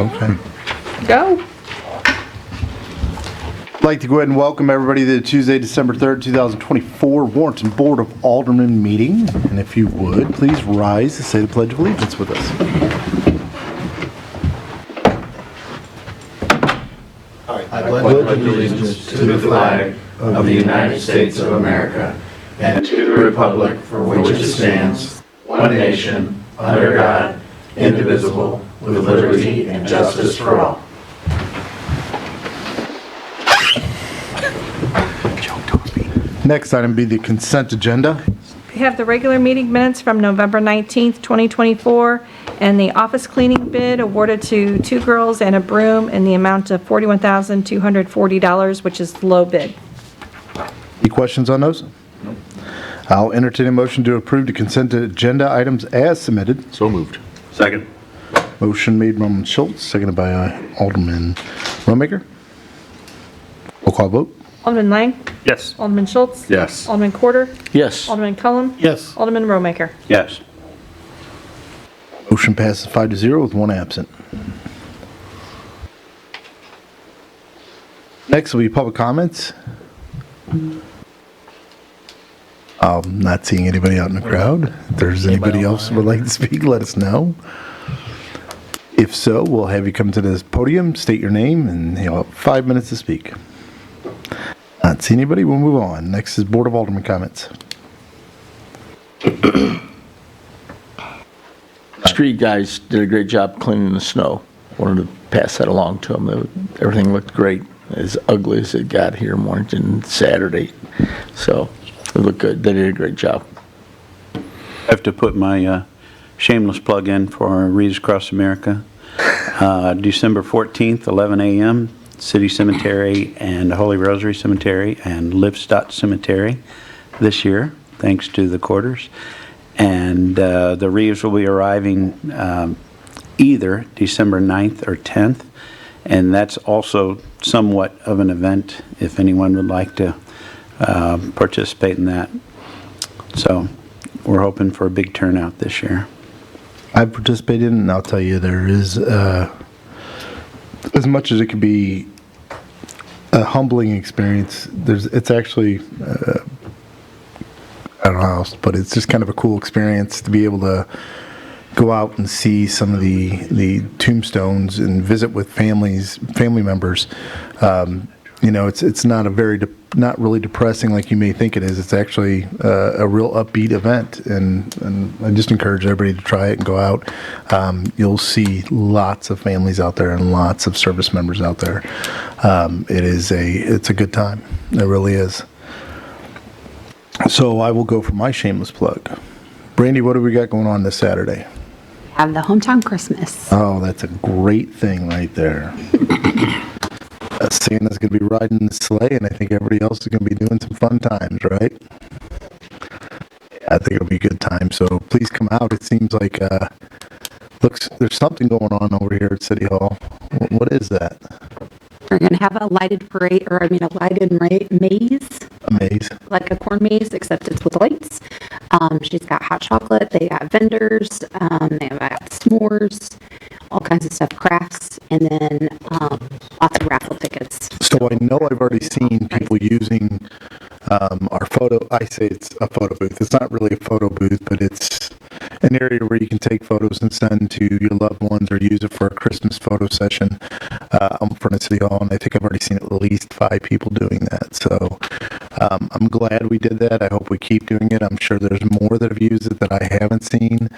Okay. Go. I'd like to go ahead and welcome everybody to the Tuesday, December 3rd, 2024 Warrenton Board of Alderman meeting. And if you would, please rise to say the Pledge of Allegiance with us. I pledge allegiance to the flag of the United States of America and to the republic for which it stands, one nation, under God, indivisible, with liberty and justice for all. Next item be the consent agenda. We have the regular meeting minutes from November 19th, 2024, and the office cleaning bid awarded to 2 girls and a broom in the amount of $41,240, which is the low bid. Any questions on those? No. I'll entertain a motion to approve the consent agenda items as submitted. So moved. Second. Motion made by Alderman Schultz, seconded by Alderman Romaker. Roll call vote. Alderman Lang? Yes. Alderman Schultz? Yes. Alderman Quarter? Yes. Alderman Cullum? Yes. Alderman Romaker? Yes. Motion passes 5-0 with 1 absent. Next will be public comments. I'm not seeing anybody out in the crowd. If there's anybody else who would like to speak, let us know. If so, we'll have you come to this podium, state your name, and you'll have 5 minutes to speak. Not see anybody, we'll move on. Next is Board of Alderman comments. Street guys did a great job cleaning the snow. Wanted to pass that along to them. Everything looked great, as ugly as it got here in Warrenton Saturday. So it looked good. They did a great job. I have to put my shameless plug in for Reads Across America. December 14th, 11 a.m., City Cemetery and Holy Rosary Cemetery and Livestock Cemetery this year, thanks to the quarters. And the wreaths will be arriving either December 9th or 10th. And that's also somewhat of an event if anyone would like to participate in that. So we're hoping for a big turnout this year. I've participated, and I'll tell you, there is, as much as it could be a humbling experience, it's actually, I don't know how else to put it, it's just kind of a cool experience to be able to go out and see some of the tombstones and visit with family members. You know, it's not not really depressing like you may think it is. It's actually a real upbeat event, and I just encourage everybody to try it and go out. You'll see lots of families out there and lots of service members out there. It's a good time. It really is. So I will go for my shameless plug. Brandy, what do we got going on this Saturday? Have the hometown Christmas. Oh, that's a great thing right there. Santa's going to be riding the sleigh, and I think everybody else is going to be doing some fun times, right? I think it'll be a good time, so please come out. It seems like, there's something going on over here at City Hall. What is that? We're going to have a lighted parade, a lighted maze. A maze? Like a corn maze, except it's with lights. She's got hot chocolate. They got vendors. They got s'mores, all kinds of stuff, crafts, and then lots of raffle tickets. So I know I've already seen people using our photo. I say it's a photo booth. It's not really a photo booth, but it's an area where you can take photos and send to your loved ones or use it for a Christmas photo session in front of City Hall. And I think I've already seen at least 5 people doing that. So I'm glad we did that. I hope we keep doing it. I'm sure there's more that have used it that I haven't seen.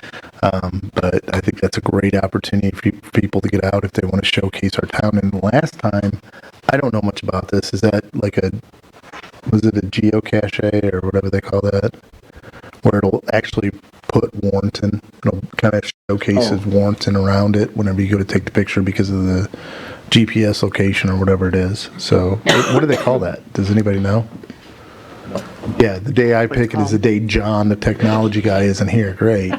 But I think that's a great opportunity for people to get out if they want to showcase our town. And last time, I don't know much about this. Is that like was it a geocache or whatever they call that? Where it'll actually put Warrenton, it'll kind of showcases Warrenton around it whenever you go to take the picture because of the GPS location or whatever it is. So what do they call that? Does anybody know? Yeah, the day I pick it is the day John, the technology guy, isn't here. Great.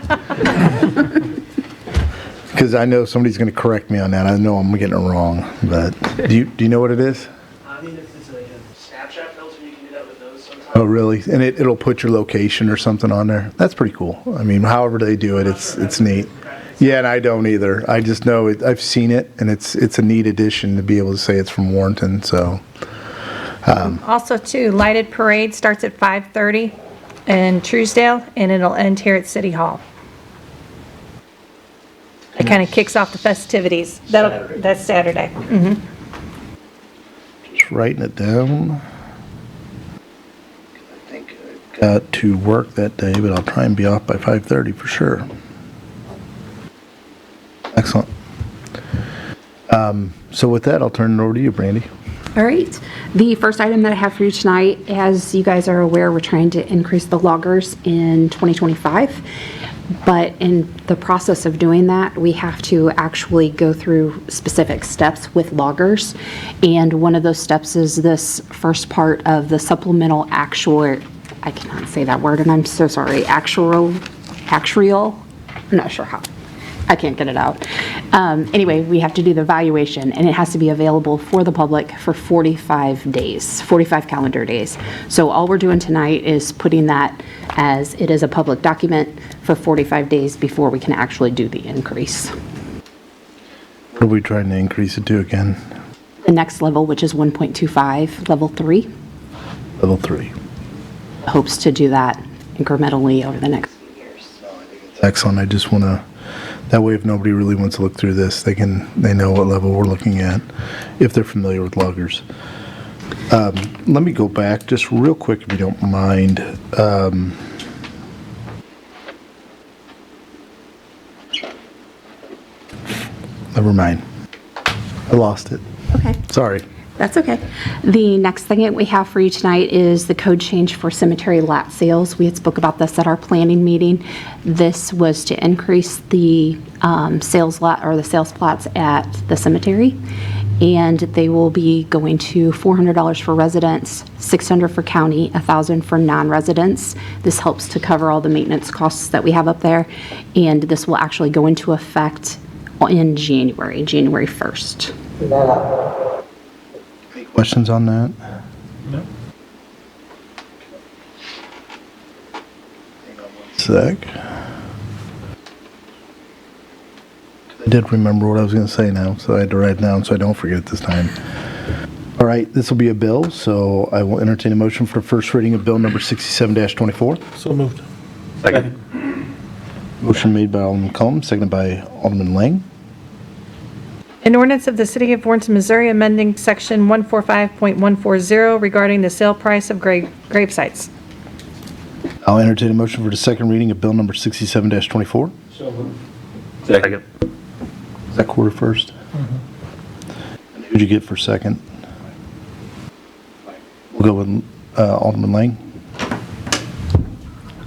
Because I know somebody's going to correct me on that. I know I'm getting it wrong. But do you know what it is? I mean, if it's like a Snapchat filter, you can do that with those sometimes. Oh, really? And it'll put your location or something on there? That's pretty cool. I mean, however they do it, it's neat. Yeah, and I don't either. I just know it, I've seen it, and it's a neat addition to be able to say it's from Warrenton, so. Also, too, lighted parade starts at 5:30 in Truesdale, and it'll end here at City Hall. It kind of kicks off the festivities. That's Saturday. Just writing it down. I think I've got to work that day, but I'll try and be off by 5:30 for sure. Excellent. So with that, I'll turn it over to you, Brandy. All right. The first item that I have for you tonight, as you guys are aware, we're trying to increase the loggers in 2025. But in the process of doing that, we have to actually go through specific steps with loggers. And one of those steps is this first part of the supplemental actual, I cannot say that word, and I'm so sorry, actuarial, I'm not sure how. I can't get it out. Anyway, we have to do the valuation, and it has to be available for the public for 45 days, 45 calendar days. So all we're doing tonight is putting that as it is a public document for 45 days before we can actually do the increase. What are we trying to increase it to again? The next level, which is 1.25, level 3, Level 3. hopes to do that incrementally over the next few years. Excellent. I just want to, that way if nobody really wants to look through this, they know what level we're looking at, if they're familiar with loggers. Let me go back just real quick, if you don't mind. Never mind. I lost it. Okay. Sorry. That's okay. The next thing that we have for you tonight is the code change for cemetery lot sales. We had spoke about this at our planning meeting. This was to increase the sales lot or the sales plots at the cemetery, and they will be going to $400 for residents, $600 for county, $1,000 for non-residents. This helps to cover all the maintenance costs that we have up there, and this will actually go into effect in January 1st. Any questions on that? No. Sec. I did remember what I was going to say now, so I had to write it down so I don't forget it this time. All right, this will be a bill, so I will entertain a motion for first reading of bill number 67-24. So moved. Second. Motion made by Alderman Cullum, seconded by Alderman Lang. An ordinance of the City of Warrenton, Missouri, amending Section 145.140 regarding the sale price of grave sites. I'll entertain a motion for the second reading of bill number 67-24. So moved. Second. Is that quarter first? Who'd you get for second? We'll go with Alderman Lang.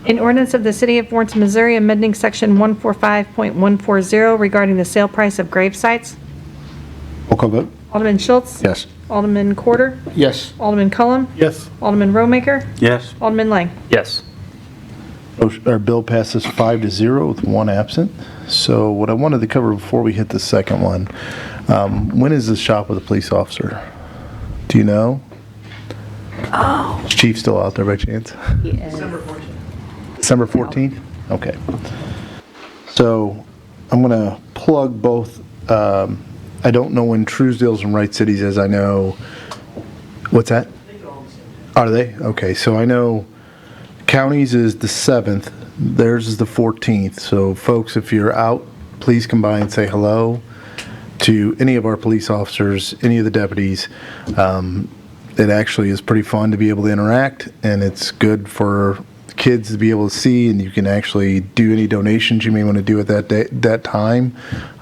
An ordinance of the City of Warrenton, Missouri, amending Section 145.140 regarding the sale price of grave sites. Roll call vote. Alderman Schultz? Yes. Alderman Quarter? Yes. Alderman Cullum? Yes. Alderman Romaker? Yes. Alderman Lang? Yes. Our bill passes 5-0 with one absent. So what I wanted to cover before we hit the second one, when is the shop with the police officer? Do you know? Oh. Is Chief still out there by chance? December 14th. December 14th? Okay. So I'm going to plug both. I don't know when Truesdale's and Wright Cities is. I know. What's that? I think they're all the same. Are they? Okay. So I know counties is the 7th. Theirs is the 14th. So folks, if you're out, please come by and say hello to any of our police officers, any of the deputies. It actually is pretty fun to be able to interact, and it's good for kids to be able to see, and you can actually do any donations you may want to do at that time.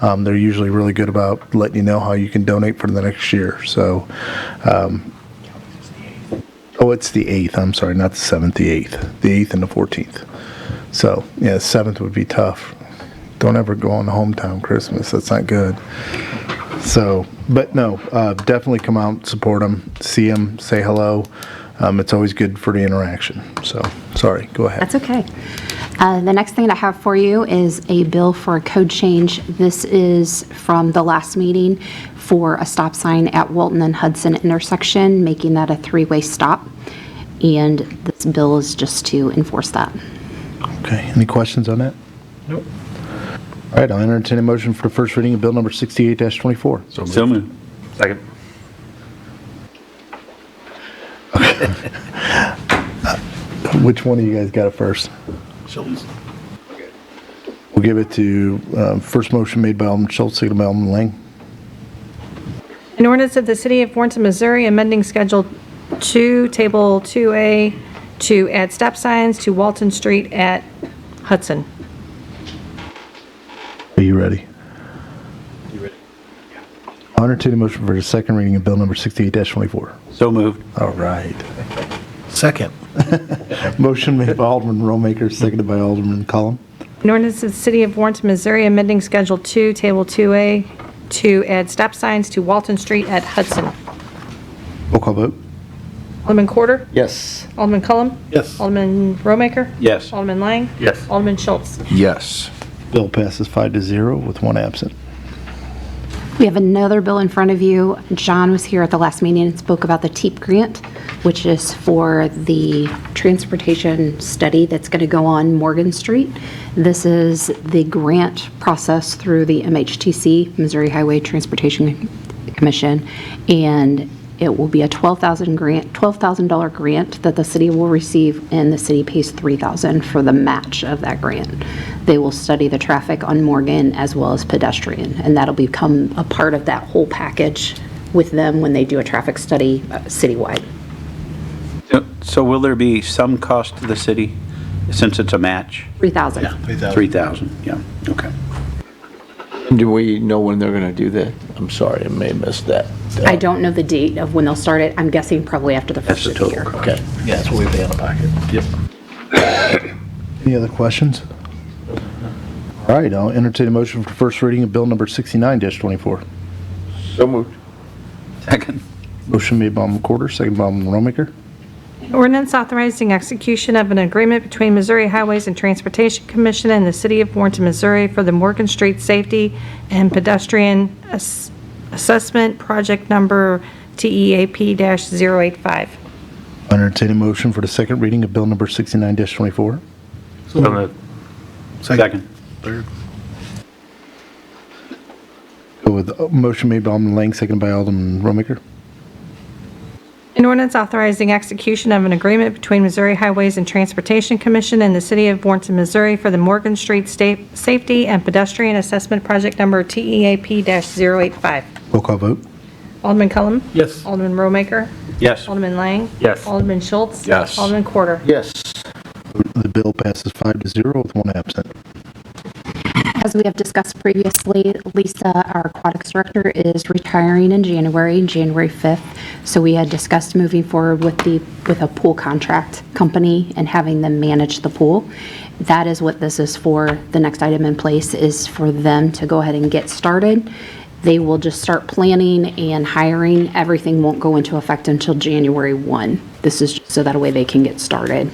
They're usually really good about letting you know how you can donate for the next year. So, it's the 8th. I'm sorry, not the 7th, the 8th. The 8th and the 14th. So, yeah, 7th would be tough. Don't ever go on hometown Christmas. That's not good. So, but no, definitely come out, support them, see them, say hello. It's always good for the interaction. So, sorry, go ahead. That's okay. The next thing that I have for you is a bill for a code change. This is from the last meeting for a stop sign at Walton and Hudson intersection, making that a three-way stop. And this bill is just to enforce that. Okay, any questions on that? Nope. All right, I'll entertain a motion for the first reading of bill number 68-24. So moved. Second. Which one of you guys got it first? We'll give it to, first motion made by Alderman Schultz, seconded by Alderman Lang. An ordinance of the City of Warrenton, Missouri, amending Schedule 2, Table 2A, to add stop signs to Walton Street at Hudson. Are you ready? I'll entertain a motion for the second reading of bill number 68-24. So moved. All right. Second. Motion made by Alderman Rollmaker, seconded by Alderman Cullum. An ordinance of the City of Warrenton, Missouri, amending Schedule 2, Table 2A, to add stop signs to Walton Street at Hudson. Roll call vote. Alderman Quarter? Yes. Alderman Cullum? Yes. Alderman Romaker? Yes. Alderman Lang? Yes. Alderman Schultz? Yes. Bill passes 5-0 with one absent. We have another bill in front of you. John was here at the last meeting and spoke about the TEEP grant, which is for the transportation study that's going to go on Morgan Street. This is the grant process through the MHTC, Missouri Highway Transportation Commission, and it will be a $12,000 grant that the city will receive, and the city pays $3,000 for the match of that grant. They will study the traffic on Morgan as well as pedestrian, and that'll become a part of that whole package with them when they do a traffic study citywide. So will there be some cost to the city since it's a match? $3,000. 3,000, yeah, okay. Do we know when they're going to do that? I'm sorry, I may have missed that. I don't know the date of when they'll start it. I'm guessing probably after the That's first the of the year. total. Okay. Yeah, that's what we pay in the pocket. Yep. Any other questions? All right, I'll entertain a motion for first reading of bill number 69-24. So moved. Second. Motion made by Alderman Quarter, seconded by Alderman Rollmaker. Ordinance authorizing execution of an agreement between Missouri Highways and Transportation Commission and the City of Warrenton, Missouri for the Morgan Street Safety and Pedestrian Assessment Project Number TEAP-085. I'll entertain a motion for the second reading of bill number 69-24. So moved. Second. Third. Go with motion made by Alderman Lang, seconded by Alderman Rollmaker. An ordinance authorizing execution of an agreement between Missouri Highways and Transportation Commission and the City of Warrenton, Missouri for the Morgan Street Safety and Pedestrian Assessment Project Number TEAP-085. Roll call vote. Alderman Cullum? Yes. Alderman Romaker? Yes. Alderman Lang? Yes. Alderman Schultz? Yes. Alderman Quarter? Yes. The bill passes 5-0 with one absent. As we have discussed previously, Lisa, our aquatics director, is retiring in January 5th. So we had discussed moving forward with a pool contract company and having them manage the pool. That is what this is for. The next item in place is for them to go ahead and get started. They will just start planning and hiring. Everything won't go into effect until January 1. This is just so that way they can get started.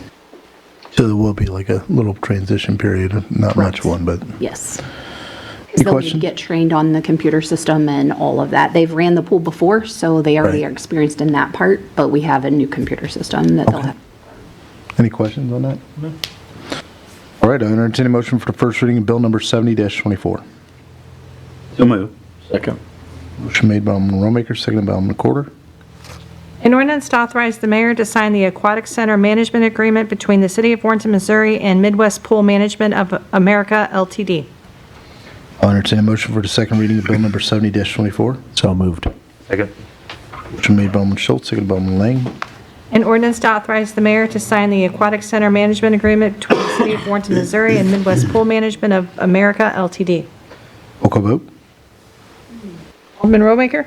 So there will be like a little transition period, not much Correct. one, but Yes. Any They'll need to questions? get trained on the computer system and all of that. They've ran the pool before, so they already Right. are experienced in that part, but we have a new computer system that they'll Okay. have. any questions on that? No. All right, I entertain a motion for the first reading of bill number 70-24. So moved. Second. Motion made by Alderman Rollmaker, seconded by Alderman Quarter. An ordinance to authorize the mayor to sign the Aquatic Center Management Agreement between the City of Warrenton, Missouri and Midwest Pool Management of America, LTD. I'll entertain a motion for the second reading of bill number 70-24. So moved. Second. Motion made by Alderman Schultz, seconded by Alderman Lang. An ordinance to authorize the mayor to sign the Aquatic Center Management Agreement between the City of Warrenton, Missouri and Midwest Pool Management of America, LTD. Roll call vote. Alderman Romaker?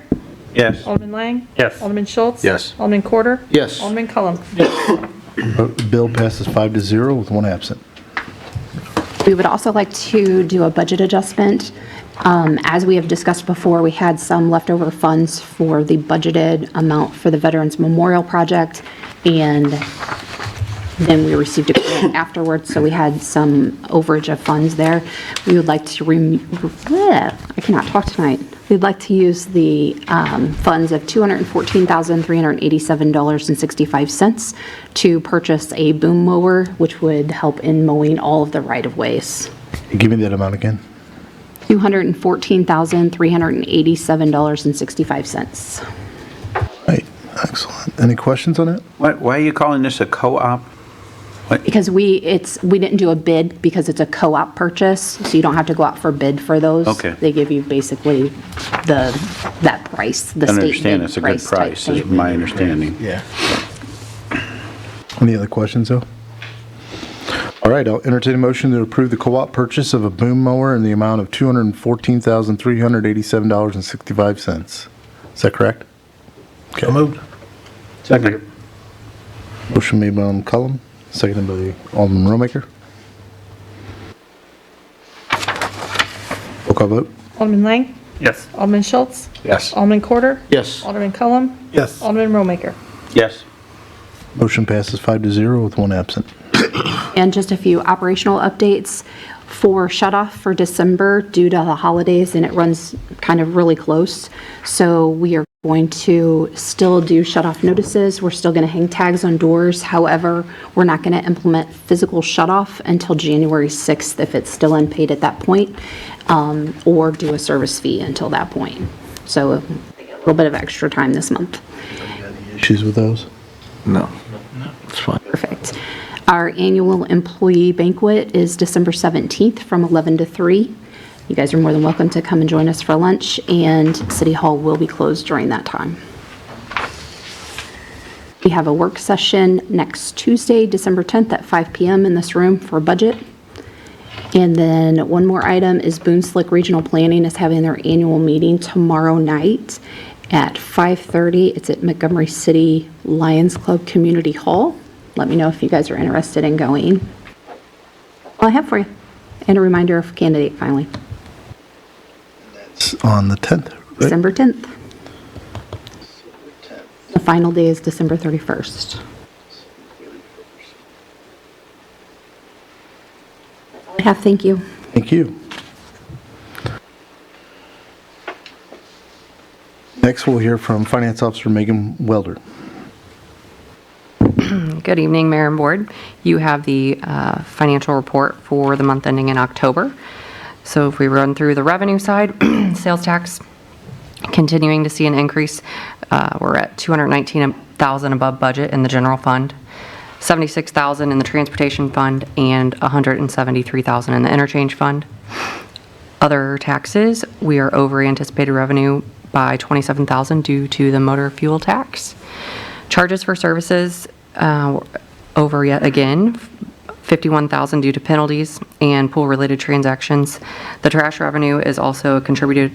Yes. Alderman Lang? Yes. Alderman Schultz? Yes. Alderman Quarter? Yes. Alderman Cullum? Bill passes 5-0 with one absent. We would also like to do a budget adjustment. As we have discussed before, we had some leftover funds for the budgeted amount for the Veterans Memorial Project, and then we received a grant afterwards, so we had some overage of funds there. We would like to, I cannot talk tonight. We'd like to use the funds of $214,387.65 to purchase a boom mower, which would help in mowing all of the right-of-ways. Give me that amount again. $214,387.65. Right, excellent. Any questions on it? Why are you calling this a co-op? Because we didn't do a bid because it's a co-op purchase, so you don't have to go out for bid for those. Okay. They give you basically that price, the I state understand bid it's a good type price, is thing. my understanding. Yeah. Any other questions, though? All right, I'll entertain a motion to approve the co-op purchase of a boom mower in the amount of $214,387.65. Is that correct? So moved. Second. Motion made by Alderman Cullum, seconded by Alderman Romaker. Roll call vote. Alderman Lang? Yes. Alderman Schultz? Yes. Alderman Corder? Yes. Alderman Cullum? Yes. Alderman Romaker? Yes. Motion passes 5-0 with one absent. And just a few operational updates for shut-off for December due to the holidays, and it runs kind of really close. So we are going to still do shut-off notices. We're still going to hang tags on doors. However, we're not going to implement physical shut-off until January 6th if it's still unpaid at that point, or do a service fee until that point. So a little bit of extra time this month. Any issues with those? No. It's fine. Perfect. Our annual employee banquet is December 17th from 11 to 3. You guys are more than welcome to come and join us for lunch, and City Hall will be closed during that time. We have a work session next Tuesday, December 10th at 5 p.m. in this room for budget. And then one more item is Boone Slick Regional Planning is having their annual meeting tomorrow night at 5:30. It's at Montgomery City Lions Club Community Hall. Let me know if you guys are interested in going. All I have for you. And a reminder of candidate filing. It's on the 10th, right? December 10th. The final day is December 31st. That's all I have. Thank you. Thank you. Next, we'll hear from Finance Officer Megan Welder. Good evening, Mayor and Board. You have the financial report for the month ending in October. So if we run through the revenue side, sales tax continuing to see an increase. We're at $219,000 above budget in the general fund, $76,000 in the transportation fund, and $173,000 in the interchange fund. Other taxes, we are over anticipated revenue by $27,000 due to the motor fuel tax. Charges for services over yet again, $51,000 due to penalties and pool-related transactions. The trash revenue is also a contributor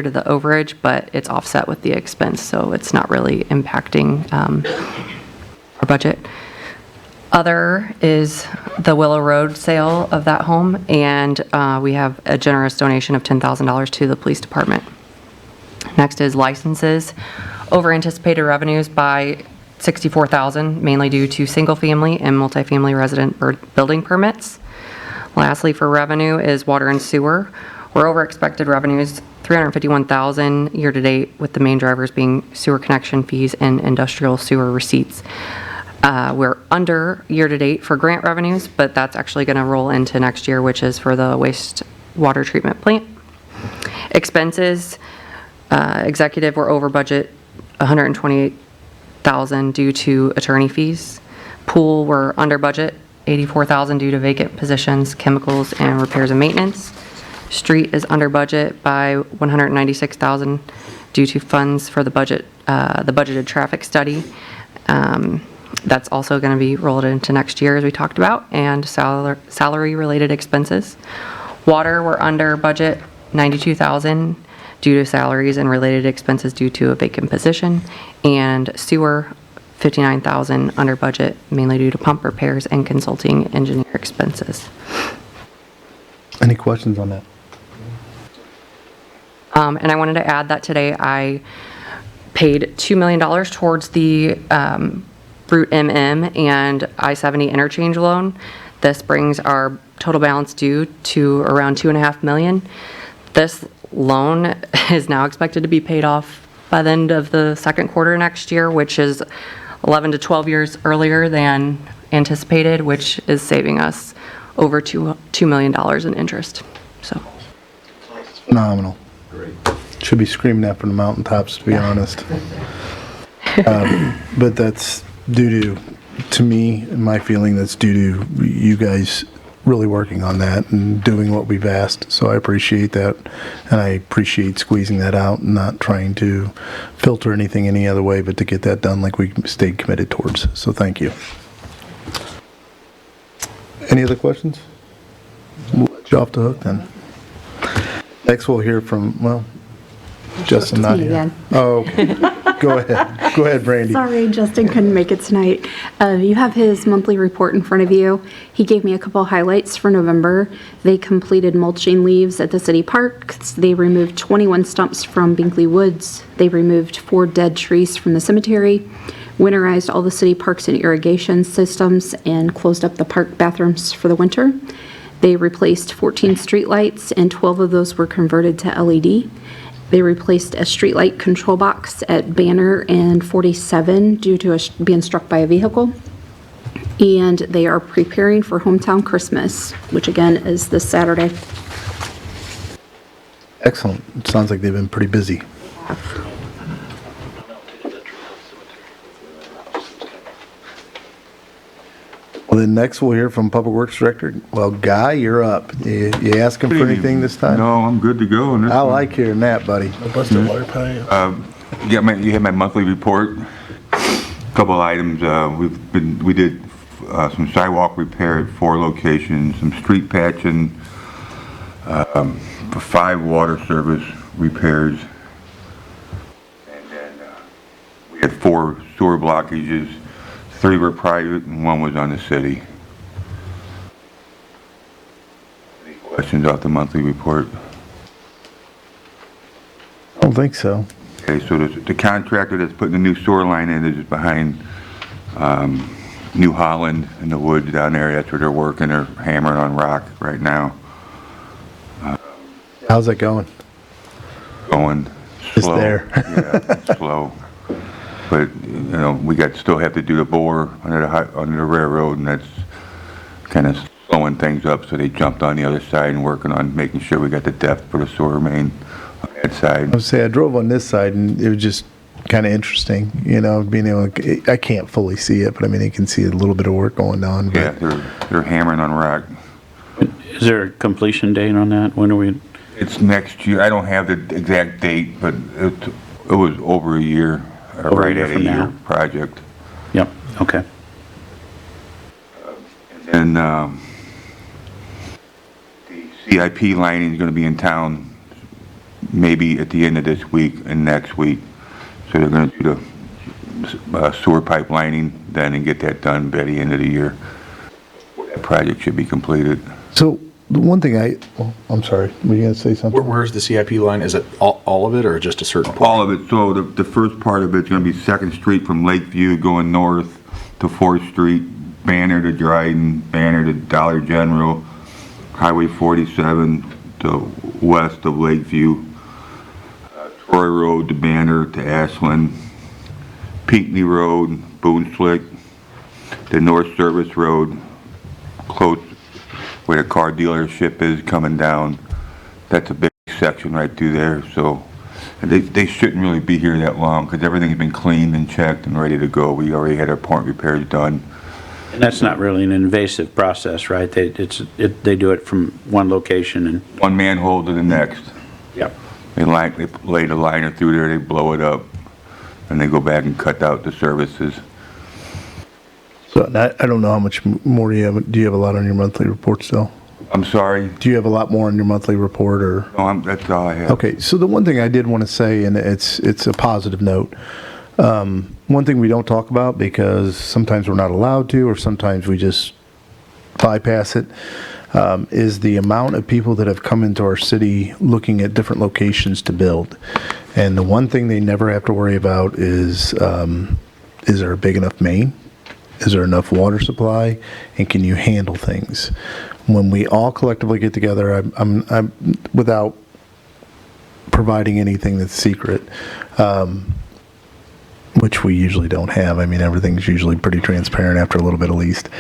to the overage, but it's offset with the expense, so it's not really impacting our budget. Other is the Willow Road sale of that home, and we have a generous donation of $10,000 to the police department. Next is licenses, over anticipated revenues by $64,000, mainly due to single-family and multifamily resident building permits. Lastly, for revenue is water and sewer. We're over expected revenues, $351,000 year-to-date, with the main drivers being sewer connection fees and industrial sewer receipts. We're under year-to-date for grant revenues, but that's actually going to roll into next year, which is for the wastewater treatment plant. Expenses, executive, we're over budget, $128,000 due to attorney fees. Pool, we're under budget, $84,000 due to vacant positions, chemicals, and repairs and maintenance. Street is under budget by $196,000 due to funds for the budgeted traffic study. That's also going to be rolled into next year, as we talked about, and salary-related expenses. Water, we're under budget, $92,000 due to salaries and related expenses due to a vacant position, and sewer, $59,000 under budget, mainly due to pump repairs and consulting engineer expenses. Any questions on that? And I wanted to add that today I paid $2 million towards the Route MM and I-70 interchange loan. This brings our total balance due to around $2.5 million. This loan is now expected to be paid off by the end of the second quarter next year, which is 11 to 12 years earlier than anticipated, which is saving us over $2 million in interest. So Phenomenal. Great. Should be screaming that from the mountaintops, to be honest. But that's due to me, my feeling, that's due to you guys really working on that and doing what we've asked. So I appreciate that, and I appreciate squeezing that out and not trying to filter anything any other way, but to get that done like we stayed committed towards. So thank you. Any other questions? We'll let you off the hook then. Next we'll hear from, well, Justin not me here. again. Oh, okay. Go ahead. Go ahead, Brandy. Sorry, Justin couldn't make it tonight. You have his monthly report in front of you. He gave me a couple highlights for November. They completed mulching leaves at the city parks. They removed 21 stumps from Binkley Woods. They removed 4 dead trees from the cemetery, winterized all the city parks and irrigation systems, and closed up the park bathrooms for the winter. They replaced 14 streetlights, and 12 of those were converted to LED. They replaced a streetlight control box at Banner and 47 due to being struck by a vehicle. And they are preparing for Hometown Christmas, which again is this Saturday. Excellent. It sounds like they've been pretty busy. Well, then next we'll hear from Public Works Director. Well, Guy, you're up. You asking for anything this time? No, I'm good to go. On this I one. like hearing that, buddy. A busted water pipe. You have my monthly report. Couple of items. We did some sidewalk repair at 4 locations, some street patching, 5 water service repairs, and then we had 4 sewer blockages. 3 were private and 1 was on the city. Any questions off the monthly report? I don't think so. Okay, so the contractor that's putting the new sewer line in is behind New Holland in the woods down there. That's where they're working. They're hammering on rock right now. How's that going? Going It's slow. there. Yeah, it's slow. But, we still have to do the bore under the railroad, and that's kind of slowing things up, so they jumped on the other side and working on making sure we got the depth for the sewer main on that side. I would say I drove on this side, and it was just kind of interesting, being able to, I can't fully see it, but I mean, you can see a little bit of work going on. Yeah, But they're hammering on rock. Is there a completion date on that? When are we? It's next year. I don't have the exact date, but it was over a year, or Over a right year at a from year now. project. Yep, okay. And the CIP lining is going to be in town maybe at the end of this week and next week. So they're going to do the sewer pipe lining then and get that done by the end of the year. That project should be completed. so the one thing I'm sorry, were you going to say something? Where's the CIP line? Is it all of it or just a certain portion? All of it. So the first part of it's going to be 2nd Street from Lakeview going north to 4th Street, Banner to Dryden, Banner to Dollar General, Highway 47 to west of Lakeview, Troy Road to Banner to Ashland, Pinckney Road, Boone Slick, the North Service Road, close where the car dealership is coming down. That's a big section right through there. So they shouldn't really be here that long because everything's been cleaned and checked and ready to go. We already had our point repairs done. And that's not really an invasive process, right? They do it from one location and, One manhole to the next. yep. They lay the liner through there, they blow it up, and they go back and cut out the services. So I don't know how much more you have. Do you have a lot on your monthly report still? I'm sorry. Do you have a lot more on your monthly report, or? No, that's all I have. Okay, so the one thing I did want to say, and it's a positive note, one thing we don't talk about because sometimes we're not allowed to, or sometimes we just bypass it, is the amount of people that have come into our city looking at different locations to build. And the one thing they never have to worry about is there a big enough main? Is there enough water supply? And can you handle things? When we all collectively get together, I'm without providing anything that's secret, which we usually don't have. I mean, everything's usually pretty transparent after a little bit at least.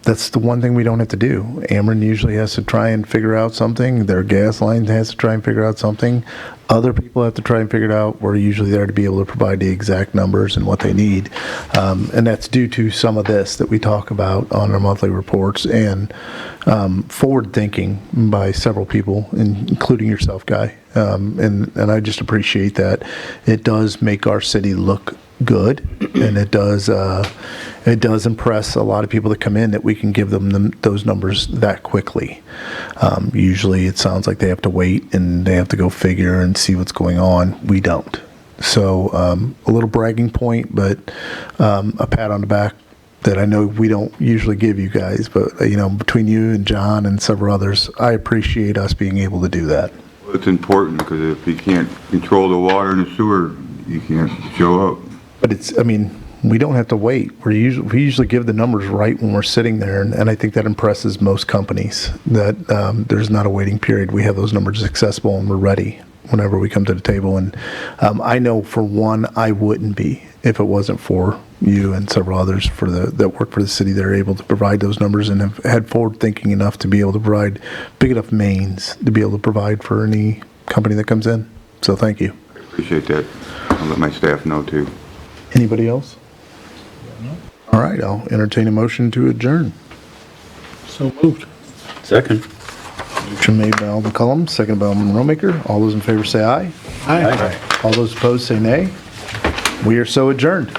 that's the one thing we don't have to do. Ameren usually has to try and figure out something. Their gas line has to try and figure out something. Other people have to try and figure it out. We're usually there to be able to provide the exact numbers and what they need. And that's due to some of this that we talk about on our monthly reports and forward thinking by several people, including yourself, Guy. And I just appreciate that. It does make our city look good, and it does impress a lot of people that come in that we can give them those numbers that quickly. Usually it sounds like they have to wait and they have to go figure and see what's going on. We don't. So a little bragging point, but a pat on the back that I know we don't usually give you guys, but between you and John and several others, I appreciate us being able to do that. Well, it's important because if you can't control the water and the sewer, you can't show up. But we don't have to wait. We usually give the numbers right when we're sitting there, and I think that impresses most companies that there's not a waiting period. We have those numbers accessible and we're ready whenever we come to the table. And I know for one, I wouldn't be if it wasn't for you and several others that work for the city that are able to provide those numbers and have had forward thinking enough to be able to provide big enough mains to be able to provide for any company that comes in. So thank you. I appreciate that. I'll let my staff know too. Anybody else? All right, I'll entertain a motion to adjourn. So moved. Second. Motion made by Alderman Cullum, seconded by Alderman Romaker. All those in favor say aye. Aye. All those opposed say nay. We are so adjourned.